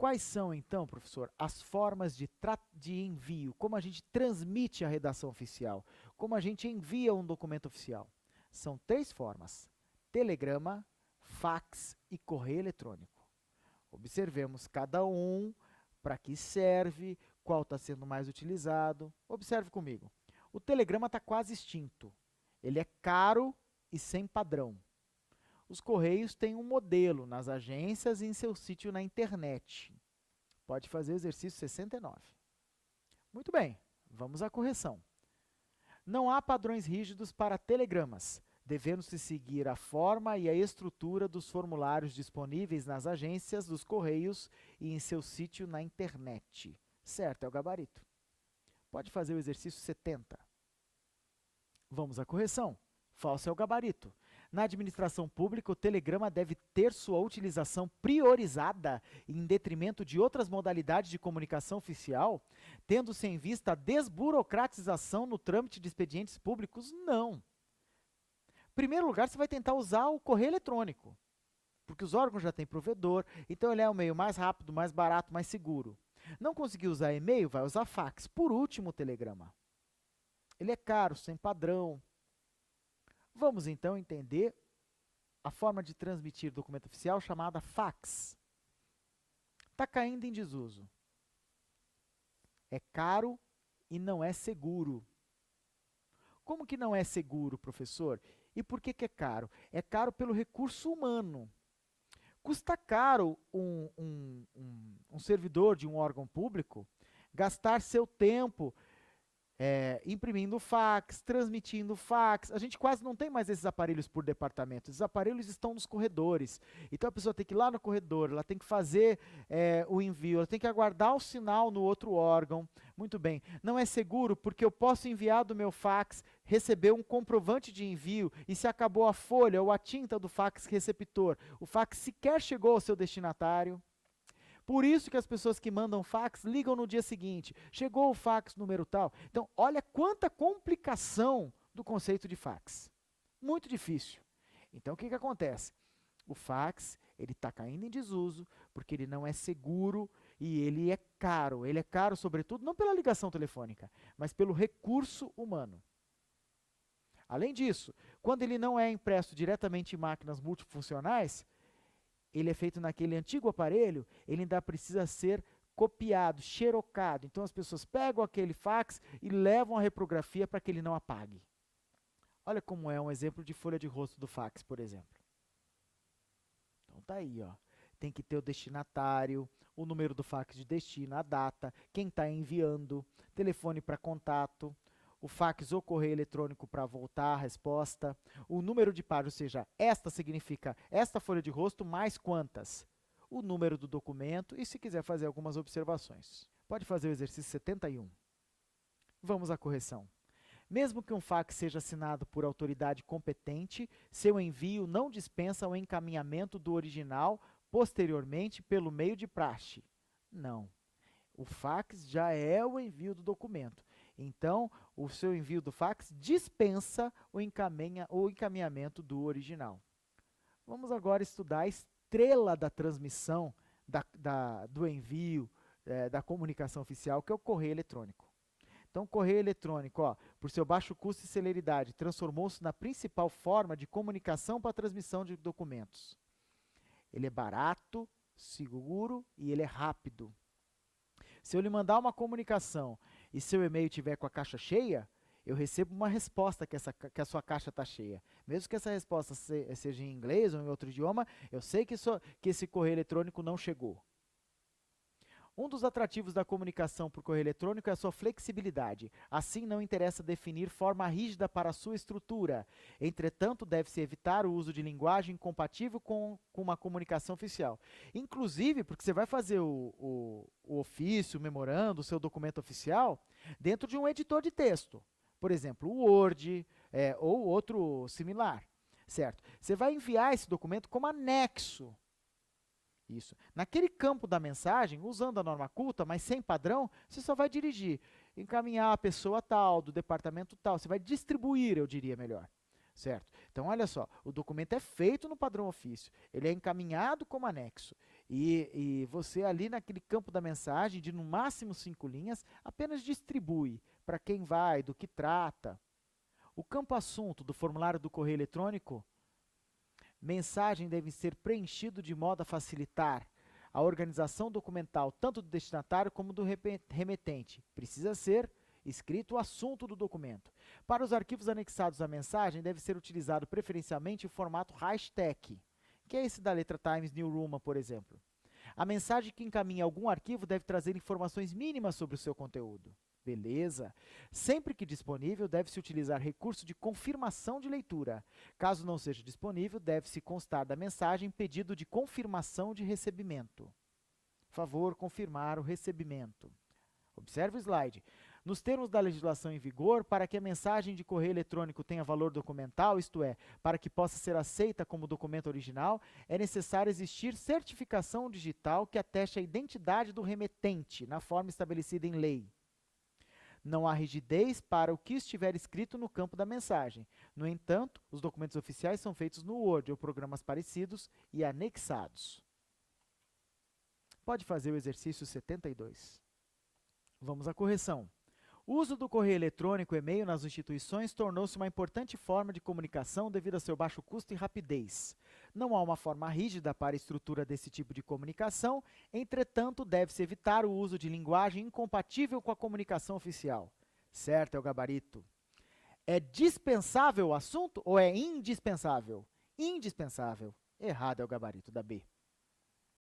Quais são, então, professor, as formas de envio? Como a gente transmite a redação oficial? Como a gente envia um documento oficial? São 3 formas: telegrama, fax e correio eletrônico. Observemos cada um, para que serve, qual está sendo mais utilizado. Observe comigo. O telegrama está quase extinto. Ele é caro e sem padrão. Os Correios têm um modelo nas agências e em seu sítio na internet. Pode fazer o exercício 69. Muito bem, vamos à correção. Não há padrões rígidos para telegramas, devendo-se seguir a forma e a estrutura dos formulários disponíveis nas agências dos Correios e em seu sítio na internet. Certo, é o gabarito. Pode fazer o exercício 70. Vamos à correção. Falso é o gabarito. Na administração pública, o telegrama deve ter sua utilização priorizada em detrimento de outras modalidades de comunicação oficial, tendo-se em vista a desburocratização no trâmite de expedientes públicos? Não. Em primeiro lugar, você vai tentar usar o correio eletrônico, porque os órgãos já têm provedor, então ele é o meio mais rápido, mais barato, mais seguro. Não conseguiu usar e-mail? Vai usar fax. Por último, o telegrama. Ele é caro, sem padrão. Vamos, então, entender a forma de transmitir documento oficial chamada fax. Está caindo em desuso. É caro e não é seguro. Como que não é seguro, professor? E por que é caro? É caro pelo recurso humano. Custa caro um servidor de um órgão público gastar seu tempo imprimindo fax, transmitindo fax. A gente quase não tem mais esses aparelhos por departamento. Esses aparelhos estão nos corredores. Então a pessoa tem que ir lá no corredor, ela tem que fazer o envio, ela tem que aguardar o sinal no outro órgão. Muito bem. Não é seguro porque eu posso enviar do meu fax, receber um comprovante de envio e se acabou a folha ou a tinta do fax receptor, o fax sequer chegou ao seu destinatário. Por isso que as pessoas que mandam fax ligam no dia seguinte. Chegou o fax número tal. Então, olha quanta complicação do conceito de fax. Muito difícil. Então, o que acontece? O fax ele está caindo em desuso porque ele não é seguro e ele é caro. Ele é caro, sobretudo, não pela ligação telefônica, mas pelo recurso humano. Além disso, quando ele não é impresso diretamente em máquinas multifuncionais, ele é feito naquele antigo aparelho, ele ainda precisa ser copiado, xerocado. Então as pessoas pegam aquele fax e levam a reprografia para que ele não apague. Olha como é um exemplo de folha de rosto do fax, por exemplo. Então tá aí, ó. Tem que ter o destinatário, o número do fax de destino, a data, quem está enviando, telefone para contato, o fax ou correio eletrônico para voltar a resposta, o número de páginas, ou seja, esta significa esta folha de rosto mais quantas, o número do documento e se quiser fazer algumas observações. Pode fazer o exercício 71. Vamos à correção. Mesmo que um fax seja assinado por autoridade competente, seu envio não dispensa o encaminhamento do original posteriormente pelo meio de praxe. Não. O fax já é o envio do documento. Então, o seu envio do fax dispensa o encaminhamento do original. Vamos agora estudar a estrela da transmissão, do envio, da comunicação oficial, que é o correio eletrônico. Então, o correio eletrônico, ó, por seu baixo custo e celeridade, transformou-se na principal forma de comunicação para a transmissão de documentos. Ele é barato, seguro e ele é rápido. Se eu lhe mandar uma comunicação e seu e-mail tiver com a caixa cheia, eu recebo uma resposta que a sua caixa está cheia. Mesmo que essa resposta seja em inglês ou em outro idioma, eu sei que esse correio eletrônico não chegou. Um dos atrativos da comunicação por correio eletrônico é a sua flexibilidade. Assim, não interessa definir forma rígida para a sua estrutura. Entretanto, deve-se evitar o uso de linguagem incompatível com uma comunicação oficial. Inclusive, porque você vai fazer o ofício, o memorando, o seu documento oficial, dentro de um editor de texto. Por exemplo, o Word ou outro similar. Certo? Você vai enviar esse documento como anexo. Isso. Naquele campo da mensagem, usando a norma culta, mas sem padrão, você só vai dirigir, encaminhar a pessoa tal, do departamento tal. Você vai distribuir, eu diria melhor. Certo? Então, olha só, o documento é feito no padrão ofício. Ele é encaminhado como anexo. E você ali naquele campo da mensagem, de no máximo 5 linhas, apenas distribui para quem vai, do que trata. O campo assunto do formulário do correio eletrônico, mensagem deve ser preenchido de modo a facilitar a organização documental tanto do destinatário como do remetente. Precisa ser escrito o assunto do documento. Para os arquivos anexados à mensagem, deve ser utilizado preferencialmente o formato hashtag, que é esse da letra Times New Roman, por exemplo. A mensagem que encaminha algum arquivo deve trazer informações mínimas sobre o seu conteúdo. Beleza? Sempre que disponível, deve-se utilizar recurso de confirmação de leitura. Caso não seja disponível, deve-se constar da mensagem pedido de confirmação de recebimento. Favor confirmar o recebimento. Observe o slide. Nos termos da legislação em vigor, para que a mensagem de correio eletrônico tenha valor documental, isto é, para que possa ser aceita como documento original, é necessário existir certificação digital que ateste a identidade do remetente, na forma estabelecida em lei. Não há rigidez para o que estiver escrito no campo da mensagem. No entanto, os documentos oficiais são feitos no Word ou programas parecidos e anexados. Pode fazer o exercício 72. Vamos à correção. O uso do correio eletrônico e e-mail nas instituições tornou-se uma importante forma de comunicação devido a seu baixo custo e rapidez. Não há uma forma rígida para a estrutura desse tipo de comunicação, entretanto, deve-se evitar o uso de linguagem incompatível com a comunicação oficial. Certo é o gabarito. É dispensável o assunto ou é indispensável? Indispensável. Errado é o gabarito da B.